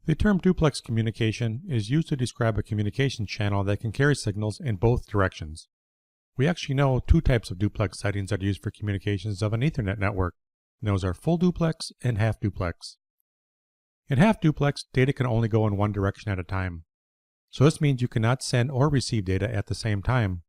The term duplex communication is used to describe a communication channel that can carry signals in both directions. We actually know two types of duplex settings that are used for communications of an Ethernet network, and those are full duplex and half duplex. In half duplex, data can only go in one direction at a time. So this means you cannot send or receive data at the same time.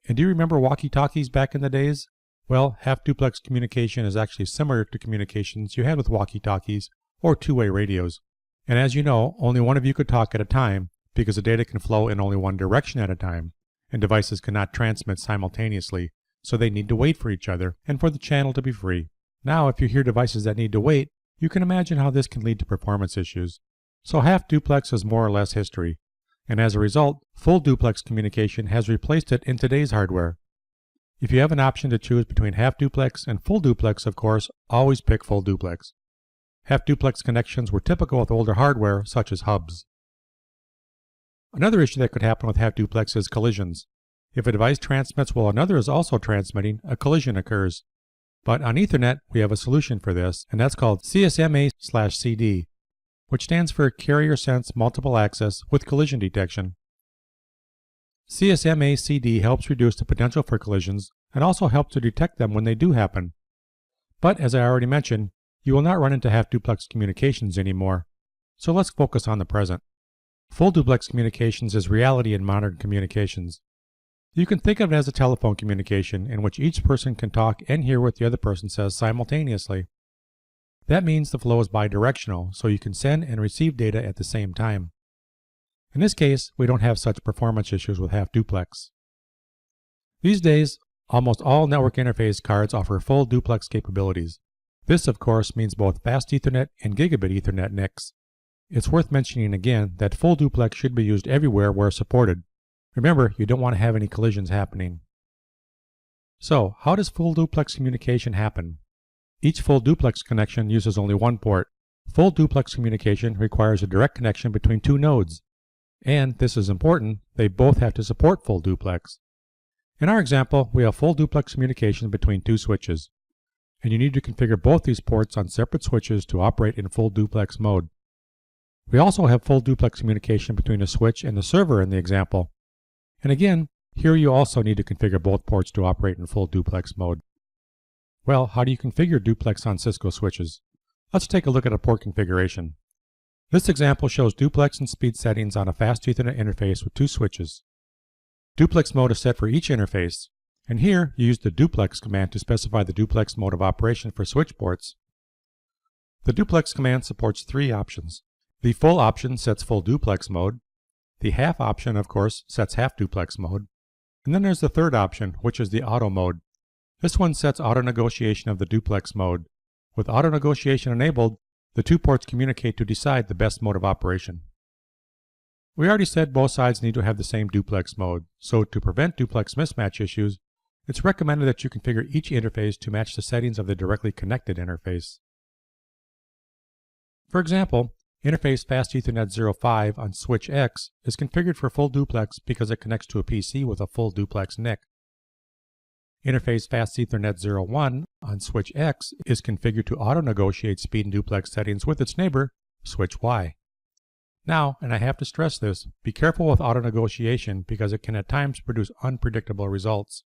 And do you remember walkie-talkies back in the days? Well, half duplex communication is actually similar to communications you had with walkie-talkies or two-way radios. And as you know, only one of you could talk at a time because the data can flow in only one direction at a time, and devices cannot transmit simultaneously, so they need to wait for each other and for the channel to be free. Now, if you hear devices that need to wait, you can imagine how this can lead to performance issues. So half duplex is more or less history, and as a result, full duplex communication has replaced it in today's hardware. If you have an option to choose between half duplex and full duplex, of course, always pick full duplex. Half duplex connections were typical with older hardware, such as hubs. Another issue that could happen with half duplex is collisions. If a device transmits while another is also transmitting, a collision occurs. But on Ethernet, we have a solution for this, and that's called CSMA/CD, which stands for Carrier Sense Multiple Access with Collision Detection. CSMA/CD helps reduce the potential for collisions and also helps to detect them when they do happen. But as I already mentioned, you will not run into half duplex communications anymore. So let's focus on the present. Full duplex communications is reality in modern communications. You can think of it as a telephone communication in which each person can talk and hear what the other person says simultaneously. That means the flow is bidirectional, so you can send and receive data at the same time. In this case, we don't have such performance issues with half duplex. These days, almost all network interface cards offer full duplex capabilities. This, of course, means both fast Ethernet and gigabit Ethernet NICs. It's worth mentioning again that full duplex should be used everywhere where supported. Remember, you don't want to have any collisions happening. So, how does full duplex communication happen? Each full duplex connection uses only one port. Full duplex communication requires a direct connection between two nodes. And, this is important, they both have to support full duplex. In our example, we have full duplex communication between two switches. And you need to configure both these ports on separate switches to operate in full duplex mode. We also have full duplex communication between a switch and the server in the example. And again, here you also need to configure both ports to operate in full duplex mode. Well, how do you configure duplex on Cisco switches? Let's take a look at a port configuration. This example shows duplex and speed settings on a fast Ethernet interface with two switches. Duplex mode is set for each interface, and here you use the duplex command to specify the duplex mode of operation for switch ports. The duplex command supports three options. The full option sets full duplex mode. The half option, of course, sets half duplex mode. And then there's the third option, which is the auto mode. This one sets auto negotiation of the duplex mode. With auto negotiation enabled, the two ports communicate to decide the best mode of operation. We already said both sides need to have the same duplex mode, so to prevent duplex mismatch issues, it's recommended that you configure each interface to match the settings of the directly connected interface. For example, interface fast Ethernet 05 on switch X is configured for full duplex because it connects to a PC with a full duplex NIC. Interface fast Ethernet 01 on switch X is configured to auto-negotiate speed and duplex settings with its neighbor, switch Y. Now, and I have to stress this, be careful with auto-negotiation because it can at times produce unpredictable results.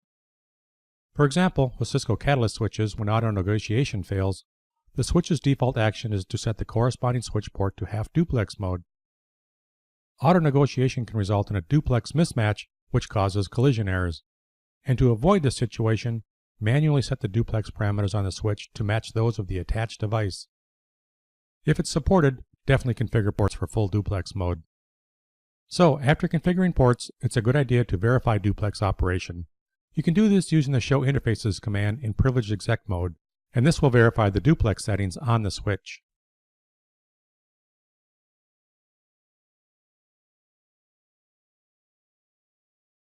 For example, with Cisco Catalyst switches, when auto-negotiation fails, the switch's default action is to set the corresponding switch port to half duplex mode. Auto-negotiation can result in a duplex mismatch, which causes collision errors. And to avoid this situation, manually set the duplex parameters on the switch to match those of the attached device. If it's supported, definitely configure ports for full duplex mode. So, after configuring ports, it's a good idea to verify duplex operation. You can do this using the Show Interfaces command in Privileged Exec mode, and this will verify the duplex settings on the switch.